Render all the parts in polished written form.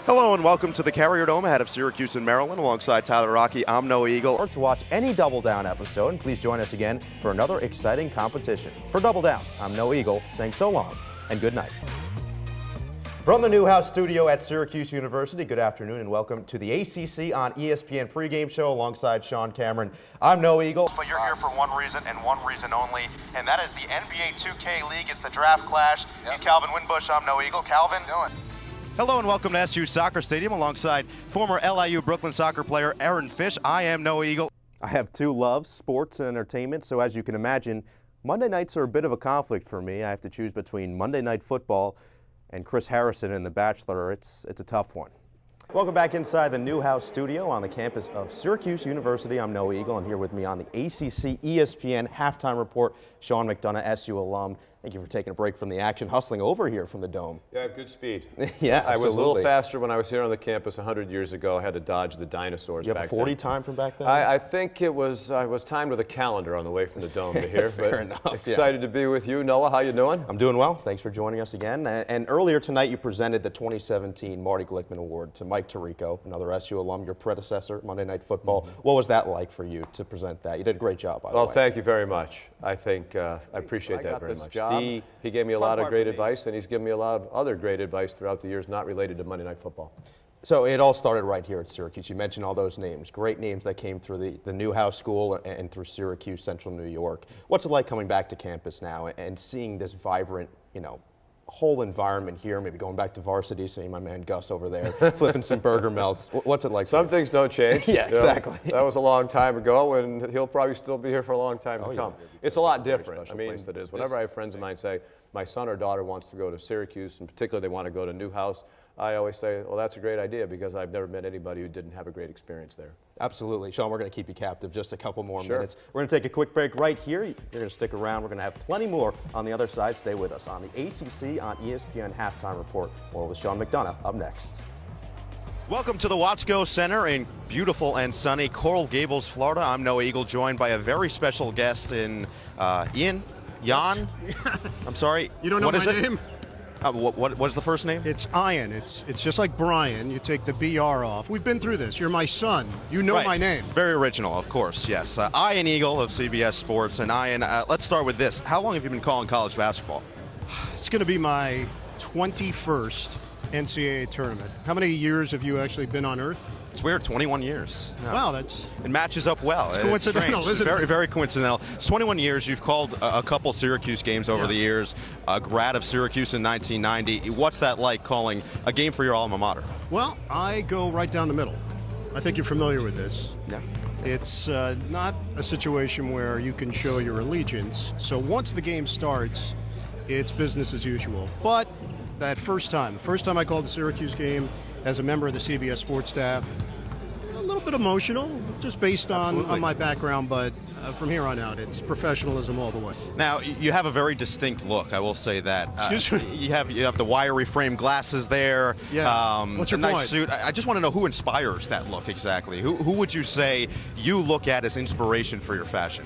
Hello and welcome to the Carrier Dome ahead of Syracuse in Maryland. Alongside Tyler Rocky, I'm Noah Eagle. To watch any Double Down episode, and please join us again for another exciting competition. For Double Down, I'm Noah Eagle saying so long and good night. From the Newhouse studio at Syracuse University, good afternoon and welcome to the ACC on ESPN pregame show alongside Sean Cameron. I'm Noah Eagle. But you're here for one reason and one reason only, and that is the NBA 2K League. It's the draft clash. He's Calvin Winbush. I'm Noah Eagle. Calvin. Hello and welcome to SU Soccer Stadium alongside former LIU Brooklyn soccer player Aaron Fish. I am Noah Eagle. I have two loves, sports and entertainment, so as you can imagine, Monday nights are a bit of a conflict for me. I have to choose between Monday Night Football and Chris Harrison in The Bachelor. It's a tough one. Welcome back inside the Newhouse studio on the campus of Syracuse University. I'm Noah Eagle, and here with me on the ACC ESPN halftime report, Sean McDonough, SU alum. Thank you for taking a break from the action, hustling over here from the Dome. Yeah, I have good speed. Yeah, absolutely. I was a little faster when I was here on the campus 100 years ago. I had to dodge the dinosaurs back then. You have a 40 time from back then? I think I was timed with a calendar on the way from the Dome to here. Fair enough. Excited to be with you. Noah, how you doing? I'm doing well. Thanks for joining us again. And earlier tonight you presented the 2017 Marty Glickman Award to Mike Tirico, another SU alum, your predecessor, Monday Night Football. Mm-hmm. What was that like for you to present that? You did a great job, by the way. Well, thank you very much. I think I appreciate that very much. He gave me a lot of great advice, and he's given me a lot of other great advice throughout the years not related to Monday Night Football. So it all started right here at Syracuse. You mentioned all those names, great names that came through the Newhouse School and through Syracuse, Central New York. What's it like coming back to campus now and seeing this vibrant, whole environment here, maybe going back to varsity, seeing my man Gus over there, flipping some burger melts. What's it like? Some things don't change. Yeah, exactly. That was a long time ago, and he'll probably still be here for a long time to come. Yeah. It's a lot different. I mean, that is. Whenever I have friends of mine say, my son or daughter wants to go to Syracuse, in particular they want to go to Newhouse, I always say, well, that's a great idea because I've never met anybody who didn't have a great experience there. Absolutely. Sean, we're going to keep you captive just a couple more minutes. We're going to take a quick break right here. You're going to stick around. We're going to have plenty more on the other side. Stay with us on the ACC on ESPN halftime report. More with Sean McDonough up next. Welcome to the Watsco Center in beautiful and sunny Coral Gables, Florida. I'm Noah Eagle, joined by a very special guest in Jan? I'm sorry. You don't know my name? What's the first name? It's Ian. It's just like Brian. You take the BR off. We've been through this. You're my son. You know my name. Very original, of course, yes. Ian Eagle of CBS Sports. And Ian, let's start with this. How long have you been calling college basketball? It's going to be my 21st NCAA tournament. How many years have you actually been on Earth? It's weird, 21 years. Yeah. Wow, it matches up well. It's coincidental, isn't it? Very, very coincidental. It's 21 years. You've called a couple Syracuse games over the years. A grad of Syracuse in 1990. What's that like calling a game for your alma mater? Well, I go right down the middle. I think you're familiar with this. Yeah. It's not a situation where you can show your allegiance. So once the game starts, it's business as usual. But that first time I called the Syracuse game as a member of the CBS Sports staff, a little bit emotional, just based on my background, but from here on out, it's professionalism all the way. Now, you have a very distinct look, I will say that. Excuse me? You have the wiry frame glasses there. Yeah. What's your nice point? Suit. I just want to know who inspires that look exactly. Who would you say you look at as inspiration for your fashion?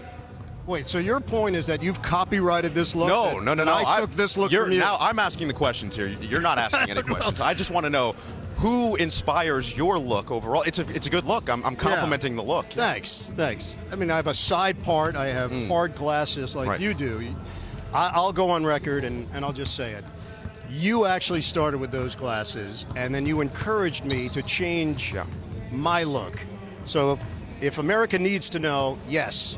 Wait, so your point is that you've copyrighted this look? No. I took this look from you. Now I'm asking the questions here. You're not asking any questions. I just want to know who inspires your look overall. It's a good look. I'm complimenting the look. Thanks. I mean, I have a side part. I have hard glasses like you do. I'll go on record and I'll just say it. You actually started with those glasses, and then you encouraged me to change my look. So if America needs to know, yes,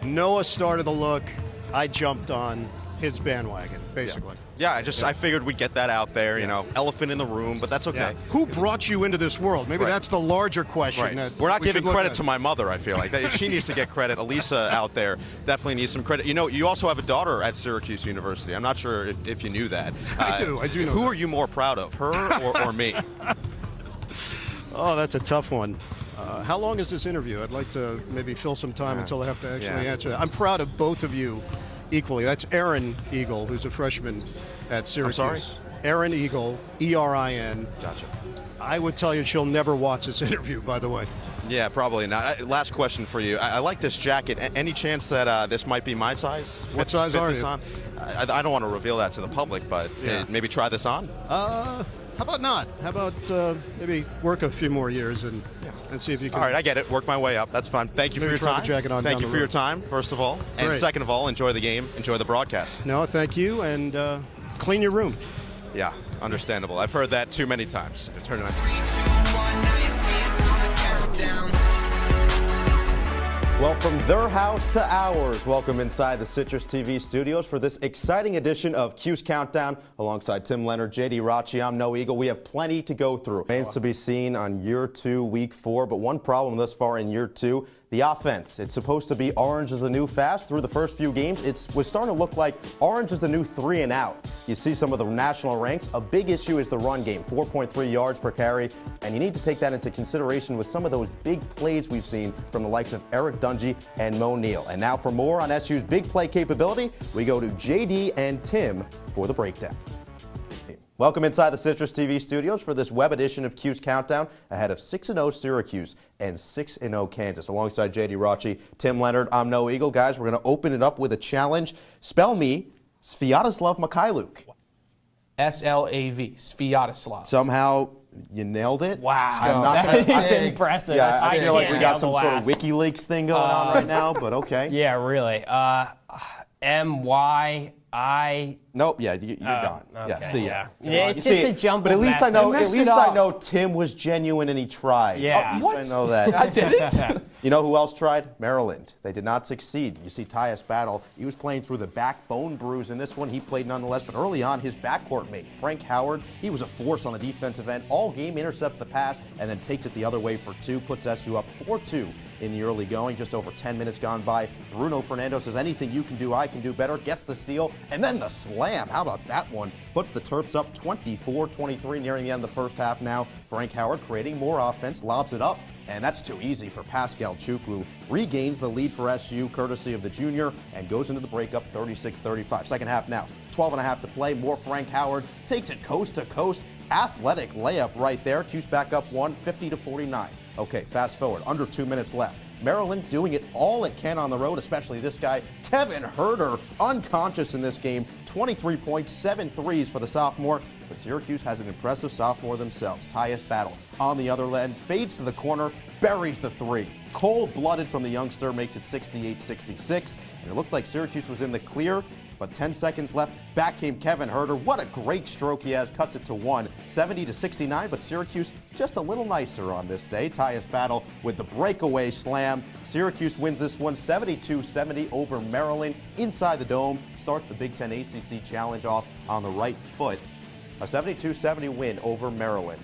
Noah started the look. I jumped on his bandwagon, basically. Yeah, I figured we'd get that out there, elephant in the room, but that's okay. Yeah. Who brought you into this world? Maybe that's the larger question. That we're not giving credit to my mother, I feel like. She needs to get credit. Elisa out there definitely needs some credit. You also have a daughter at Syracuse University. I'm not sure if you knew that. I do know Who that. are you more proud of, her or me? Oh, that's a tough one. How long is this interview? I'd like to maybe fill some time until I have to actually answer that. I'm proud of both of you equally. That's Aaron Eagle, who's a freshman at Syracuse. I'm sorry? Aaron Eagle, E-R-I-N. Gotcha. I would tell you she'll never watch this interview, by the way. Yeah, probably not. Last question for you. I like this jacket. Any chance that this might be my size? What size are you? I don't want to reveal that to the public, but maybe try this on? How about not? How about maybe work a few more years and see if you can. All right, I get it. Work my way up. That's fine. Thank you for your time. Thank you for your time, first of all. And second of all, enjoy the game. Enjoy the broadcast. No, thank you. And clean your room. Yeah, understandable. I've heard that too many times. Turn it on. 3, 2, 1, now you see us on the countdown. Well, from their house to ours, welcome inside the CitrusTV studios for this exciting edition of Cuse Countdown. Alongside Tim Leonard, JD Rachi, I'm No Eagle. We have plenty to go through. Remains to be seen on year 2, week 4, but one problem thus far in year 2, the offense. It's supposed to be orange is the new fast. Through the first few games, it was starting to look like orange is the new 3 and out. You see some of the national ranks. A big issue is the run game, 4.3 yards per carry, and you need to take that into consideration with some of those big plays we've seen from the likes of Eric Dungy and Mo Neal. And now for more on SU's big play capability, we go to JD and Tim for the breakdown. Welcome inside the CitrusTV studios for this web edition of Cuse Countdown ahead of 6-0 Syracuse and 6-0 Kansas. Alongside JD Rachi, Tim Leonard, I'm No Eagle. Guys, we're going to open it up with a challenge. Spell me Sviatoslav Mikhailuk. S-L-A-V, Sviatoslav. Somehow you nailed it. Wow. That is impressive. Yeah, I feel like we got some sort of WikiLeaks thing going on right now, but okay. Yeah, really. M-Y-I... Nope. Yeah, you're gone. Okay, yeah. See ya. Yeah, it's just a jumble. But at least mess. I know Tim was genuine and he tried. Yeah. What? I know that. I didn't. You know who else tried? Maryland. They did not succeed. You see Tyus Battle. He was playing through the backbone bruise in this one. He played nonetheless, but early on, his backcourt mate, Frank Howard, he was a force on the defensive end. All game intercepts the pass and then takes it the other way for 2, puts SU up 4-2 in the early going. Just over 10 minutes gone by. Bruno Fernando says, anything you can do, I can do better. Gets the steal, and then the slam. How about that one? Puts the Terps up 24-23 nearing the end of the first half now. Frank Howard creating more offense, lobs it up, and that's too easy for Pascal Chukwu. Regains the lead for SU, courtesy of the junior, and goes into the breakup 36-35. Second half now, 12.5 to play. More Frank Howard, takes it coast to coast. Athletic layup right there. Cuse back up 1, 50-49. Okay, fast forward, under 2 minutes left. Maryland doing it all it can on the road, especially this guy, Kevin Herter, unconscious in this game. 23 points, 7 threes for the sophomore, but Syracuse has an impressive sophomore themselves. Tyus Battle on the other end, fades to the corner, buries the 3. Cold-blooded from the youngster, makes it 68-66, and it looked like Syracuse was in the clear, but 10 seconds left. Back came Kevin Herter. What a great stroke he has. Cuts it to 1, 70-69, but Syracuse just a little nicer on this day. Tyus Battle with the breakaway slam. Syracuse wins this one 72-70 over Maryland inside the Dome. Starts the Big Ten ACC Challenge off on the right foot. A 72-70 win over Maryland.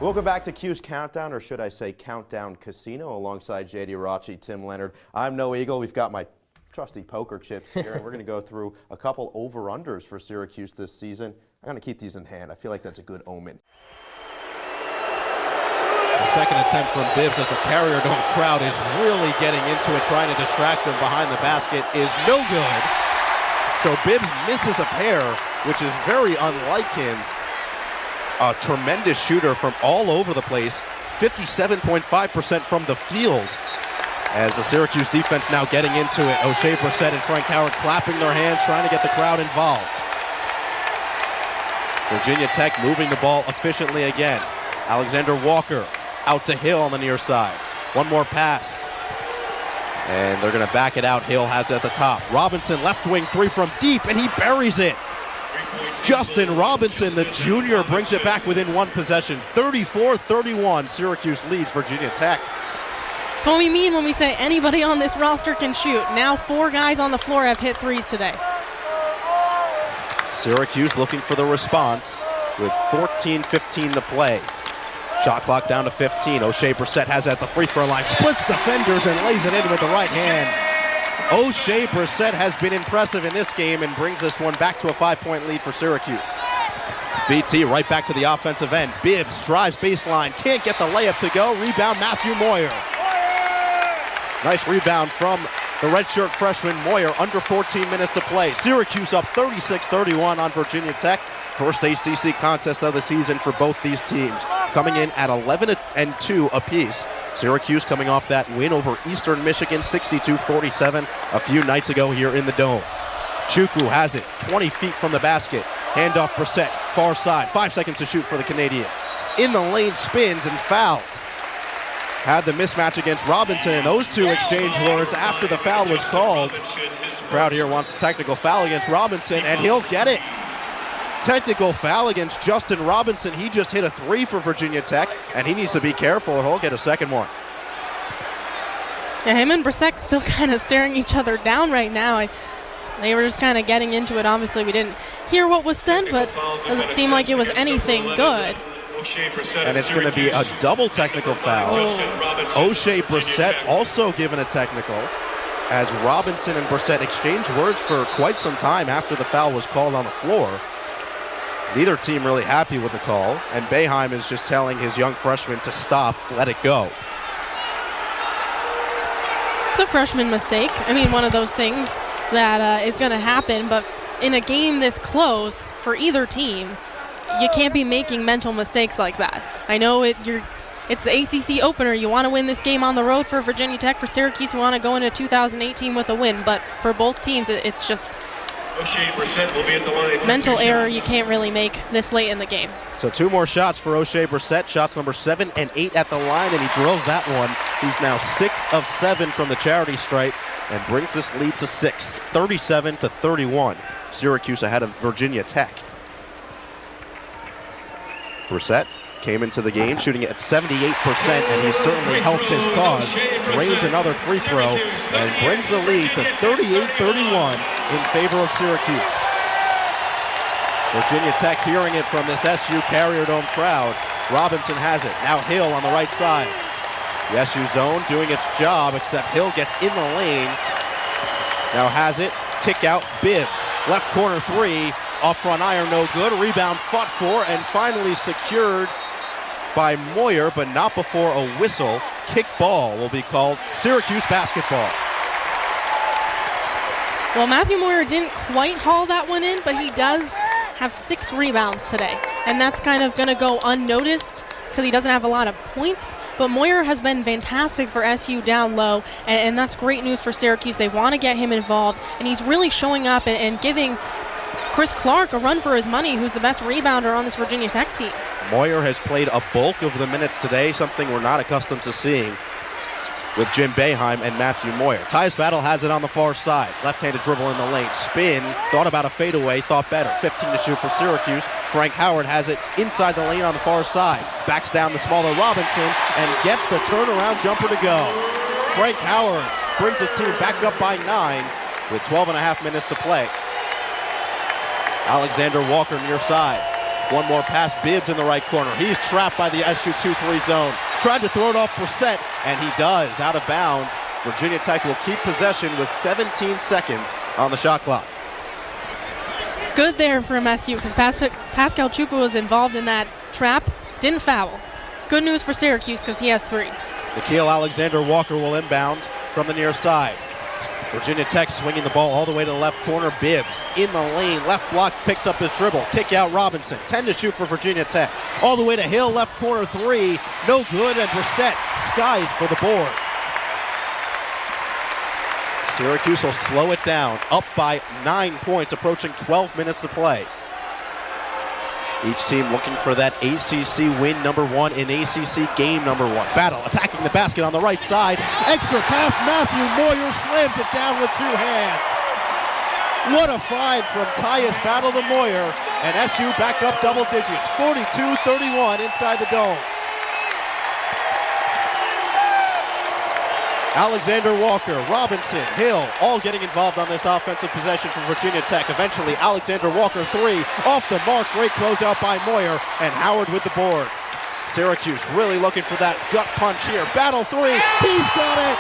Welcome back to Cuse Countdown, or should I say Countdown Casino, alongside JD Rachi, Tim Leonard. I'm No Eagle. We've got my trusty poker chips here, and we're going to go through a couple over-unders for Syracuse this season. I'm going to keep these in hand. I feel like that's a good omen. The second attempt from Bibbs as the Carrier Dome crowd is really getting into it, trying to distract him behind the basket, is no good. So Bibbs misses a pair, which is very unlike him. A tremendous shooter from all over the place, 57.5% from the field. As the Syracuse defense now getting into it. O'Shea Brissett and Frank Howard clapping their hands, trying to get the crowd involved. Virginia Tech moving the ball efficiently again. Alexander Walker out to Hill on the near side. One more pass. And they're going to back it out. Hill has it at the top. Robinson, left wing 3 from deep, and he buries it. Justin Robinson, the junior, brings it back within 1 possession. 34-31, Syracuse leads Virginia Tech. That's what we mean when we say anybody on this roster can shoot. Now 4 guys on the floor have hit threes today. Syracuse looking for the response with 14:15 to play. Shot clock down to 15. O'Shea Brissett has it at the free throw line. Splits defenders and lays it in with the right hand. O'Shea Brissett has been impressive in this game and brings this one back to a 5-point lead for Syracuse. VT right back to the offensive end. Bibbs drives baseline. Can't get the layup to go. Rebound Matthew Moyer. Nice rebound from the redshirt freshman Moyer, under 14 minutes to play. Syracuse up 36-31 on Virginia Tech. First ACC contest of the season for both these teams, coming in at 11-2 apiece. Syracuse coming off that win over Eastern Michigan, 62-47, a few nights ago here in the Dome. Chukwu has it, 20 feet from the basket. Handoff Brissett, Far side, 5 seconds to shoot for the Canadian. In the lane, spins and fouled. Had the mismatch against Robinson, and those two exchanged words after the foul was called. The crowd here wants a technical foul against Robinson, and he'll get it. Technical foul against Justin Robinson. He just hit a 3 for Virginia Tech, and he needs to be careful or he'll get a second one. Yeah, him and Brissett still kind of staring each other down right now. They were just kind of getting into it. Obviously, we didn't hear what was said, but doesn't seem like it was anything good. And it's going to be a double technical foul. O'Shea Brissett also given a technical, as Robinson and Brissett exchanged words for quite some time after the foul was called on the floor. Neither team really happy with the call, and Boeheim is just telling his young freshman to stop, let it go. It's a freshman mistake. I mean, one of those things that is going to happen, but in a game this close for either team, you can't be making mental mistakes like that. I know it's the ACC opener. You want to win this game on the road for Virginia Tech. For Syracuse, you want to go into 2018 with a win, but for both teams, it's just will be at the line. Mental error you can't really make this late in the game. So 2 more shots for O'Shea Brissett. Shots number 7 and 8 at the line, and he drills that one. He's now 6 of 7 from the charity stripe and brings this lead to 6, 37-31. Syracuse ahead of Virginia Tech. Brissett came into the game shooting at 78%, and he certainly helped his cause. Drains another free throw and brings the lead to 38-31 in favor of Syracuse. Virginia Tech hearing it from this SU Carrier Dome crowd. Robinson has it. Now Hill on the right side. The SU zone doing its job, except Hill gets in the lane. Now has it. Kick out. Bibbs. Left corner 3. Off front iron, no good. Rebound fought for and finally secured by Moyer, but not before a whistle. Kick ball will be called. Syracuse basketball. Well, Matthew Moyer didn't quite haul that one in, but he does have 6 rebounds today. And that's kind of going to go unnoticed because he doesn't have a lot of points. But Moyer has been fantastic for SU down low, and that's great news for Syracuse. They want to get him involved, and he's really showing up and giving Chris Clark a run for his money, who's the best rebounder on this Virginia Tech team. Moyer has played a bulk of the minutes today, something we're not accustomed to seeing with Jim Boeheim and Matthew Moyer. Tyus Battle has it on the far side. Left-handed dribble in the lane. Spin, thought about a fadeaway, thought better. 15 to shoot for Syracuse. Frank Howard has it inside the lane on the far side. Backs down the smaller Robinson and gets the turnaround jumper to go. Frank Howard brings his team back up by 9 with 12 and a half minutes to play. Alexander Walker near side. One more pass, Bibbs in the right corner. He's trapped by the SU 2-3 zone. Tried to throw it off Brissett, and he does, out of bounds. Virginia Tech will keep possession with 17 seconds on the shot clock. Good there from SU because Pascal Chukwu was involved in that trap. Didn't foul. Good news for Syracuse because he has 3. Nikhil Alexander Walker will inbound from the near side. Virginia Tech swinging the ball all the way to the left corner. Bibbs in the lane, left block, picks up his dribble. Kick out Robinson, 10 to shoot for Virginia Tech. All the way to Hill, left corner 3, no good, and Brissett skies for the board. Syracuse will slow it down, up by 9 points, approaching 12 minutes to play. Each team looking for that ACC win number 1 in ACC game number 1. Battle attacking the basket on the right side. Extra pass, Matthew Moyer slams it down with 2 hands. What a find from Tyus Battle to Moyer, and SU back up double digits, 42-31 inside the dome. Alexander Walker, Robinson, Hill, all getting involved on this offensive possession from Virginia Tech. Eventually, Alexander Walker 3, off the mark, great closeout by Moyer, and Howard with the board. Syracuse really looking for that gut punch here. Battle 3, he's got it!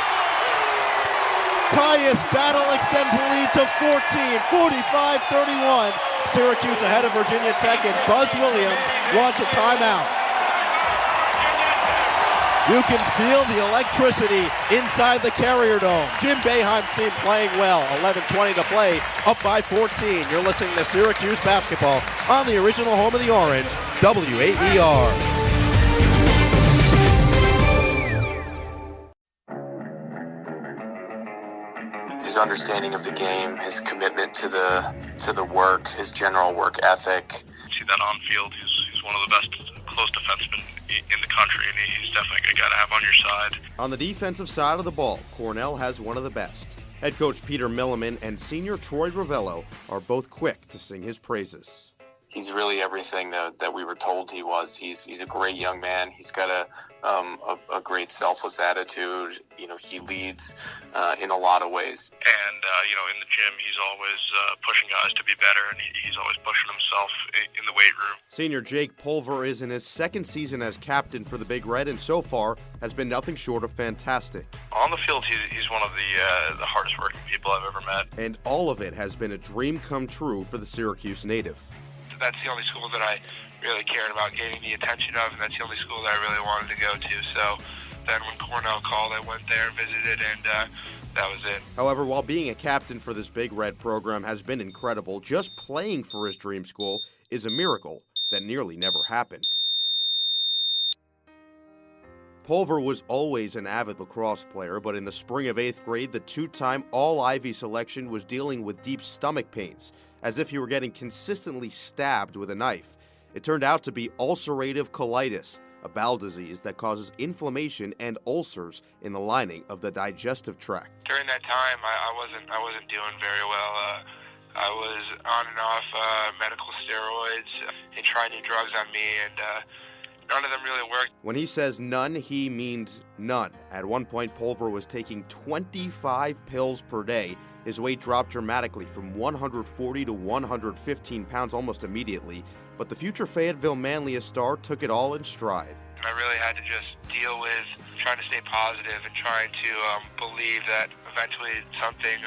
Tyus Battle extends the lead to 14, 45-31. Syracuse ahead of Virginia Tech, and Buzz Williams wants a timeout. You can feel the electricity inside the Carrier Dome. Jim Boeheim's team playing well. 11:20 to play, up by 14. You're listening to Syracuse basketball on the original home of the Orange, WAER. His understanding of the game, his commitment to the work, his general work ethic. that on field. He's one of the best close defensemen in the country, and he's definitely a guy to have on your side. On the defensive side of the ball, Cornell has one of the best. Head coach Peter Milliman and senior Troy Ravello are both quick to sing his praises. He's really everything that we were told he was. He's a great young man. He's got a great selfless attitude. You know, he leads in a lot of ways. And, you know, in the gym, he's always pushing guys to be better, and he's always pushing himself in the weight room. Senior Jake Pulver is in his second season as captain for the Big Red, and so far has been nothing short of fantastic. On the field, he's one of the hardest working people I've ever met. And all of it has been a dream come true for the Syracuse native. That's the only school that I really cared about gaining the attention of, and that's the only school that I really wanted to go to. So then when Cornell called, I went there, visited, and that was it. However, while being a captain for this Big Red program has been incredible, just playing for his dream school is a miracle that nearly never happened. Pulver was always an avid lacrosse player, but in the spring of 8th grade, the two-time All-Ivy selection was dealing with deep stomach pains, as if he were getting consistently stabbed with a knife. It turned out to be ulcerative colitis, a bowel disease that causes inflammation and ulcers in the lining of the digestive tract. During that time, I wasn't doing very well. I was on and off medical steroids and trying new drugs on me, and none of them really worked. When he says none, he means none. At one point, Pulver was taking 25 pills per day. His weight dropped dramatically from 140 to 115 pounds almost immediately, but the future Fayetteville Manly star took it all in stride. I really had to just deal with trying to stay positive and trying to believe that eventually something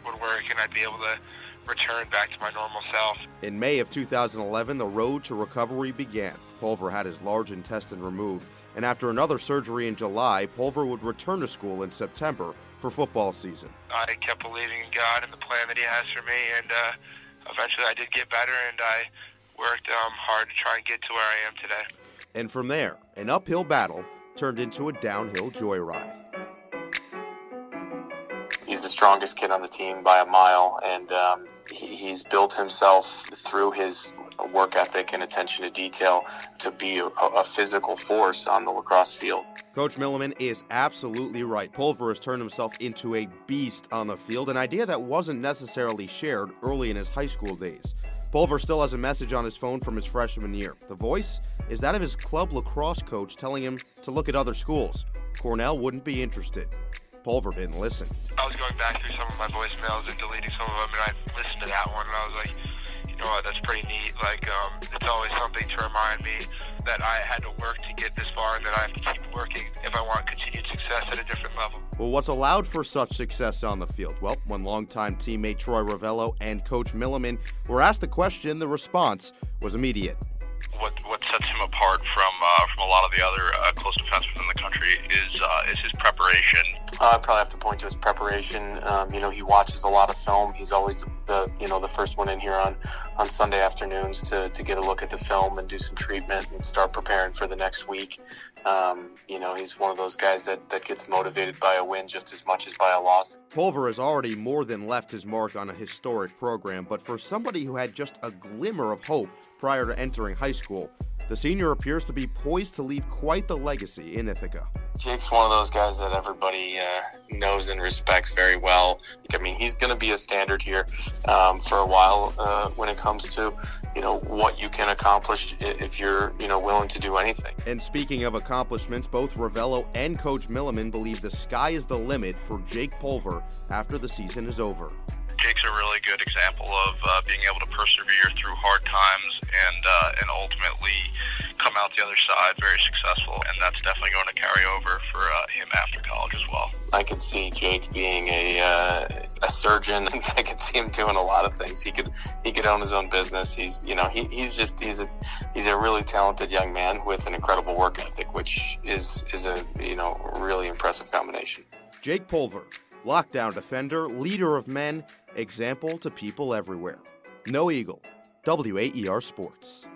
would work and I'd be able to return back to my normal self. In May of 2011, the road to recovery began. Pulver had his large intestine removed, and after another surgery in July, Pulver would return to school in September for football season. I kept believing in God and the plan that he has for me, and eventually I did get better, and I worked hard to try and get to where I am today. And from there, an uphill battle turned into a downhill joyride. He's the strongest kid on the team by a mile, and he's built himself through his work ethic and attention to detail to be a physical force on the lacrosse field. Coach Milliman is absolutely right. Pulver has turned himself into a beast on the field, an idea that wasn't necessarily shared early in his high school days. Pulver still has a message on his phone from his freshman year. The voice is that of his club lacrosse coach telling him to look at other schools. Cornell wouldn't be interested. Pulver didn't listen. I was going back through some of my voicemails and deleting some of them, and I listened to that one, and I was like, you know what, that's pretty neat. Like, it's always something to remind me that I had to work to get this far and that I have to keep working if I want continued success at a different level. Well, what's allowed for such success on the field? Well, when longtime teammate Troy Ravello and Coach Milliman were asked the question, the response was immediate. What sets him apart from a lot of the other close defensemen in the country is his preparation. I'd probably have to point to his preparation. You know, he watches a lot of film. He's always the first one in here on Sunday afternoons to get a look at the film and do some treatment and start preparing for the next week. You know, he's one of those guys that gets motivated by a win just as much as by a loss. Pulver has already more than left his mark on a historic program, but for somebody who had just a glimmer of hope prior to entering high school, the senior appears to be poised to leave quite the legacy in Ithaca. Jake's one of those guys that everybody knows and respects very well. I mean, he's going to be a standard here for a while when it comes to, you know, what you can accomplish if you're, you know, willing to do anything. And speaking of accomplishments, both Ravello and Coach Milliman believe the sky is the limit for Jake Pulver after the season is over. Jake's a really good example of being able to persevere through hard times and ultimately come out the other side very successful, and that's definitely going to carry over for him after college as well. I could see Jake being a surgeon. I could see him doing a lot of things. He could own his own business. He's a really talented young man with an incredible work ethic, which is a really impressive combination. Jake Pulver, lockdown defender, leader of men, example to people everywhere. No Eagle, WAER Sports.